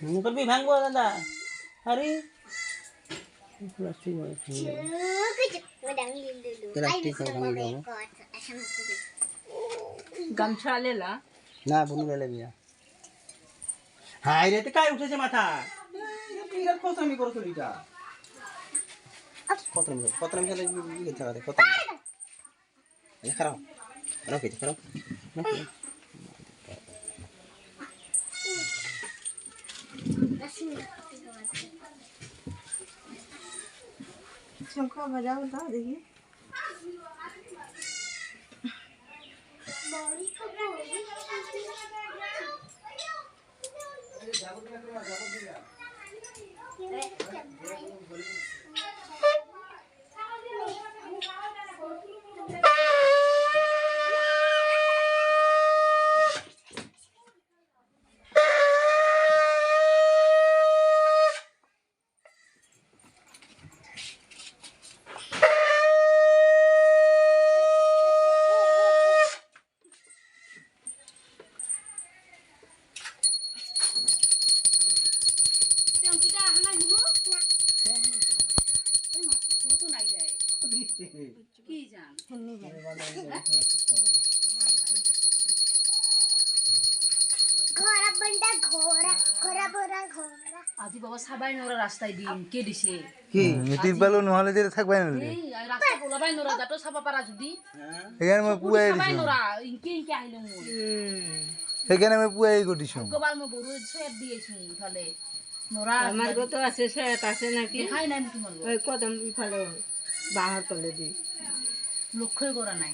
করবি ভাঙবো দাদা আরে প্লাস্টিক গামছা লেলা না বনু গেলে বিয়া হাই রে কাই উঠেছে মাথা বিরাট খতমি করছ এটা খতমি খেলে কি থাকা কত খারাপ রাখি খারাপ শঙ্কা ভাজা হতা দেখি আজি বাবা সাবাই নরা রাস্তায় দিন কে দিছে কি মিটির বালু নহলে যে থাকবাই না এই রাস্তা বলাবাই নরা যাতো সাবা পারা যদি এখানে মই পুয়াই সাবাই দিছো নরা ইনকে ইনকে আইলো মু এখানে মই পুয়াই গটিছো গোবাল মো বড় সেট দিয়েছি তাহলে নরা আমার কত আছে সেট আছে নাকি দেখাই নাই কি মল ওই কদম ইফালে বাহার তলে দি লক্ষ্যই করা নাই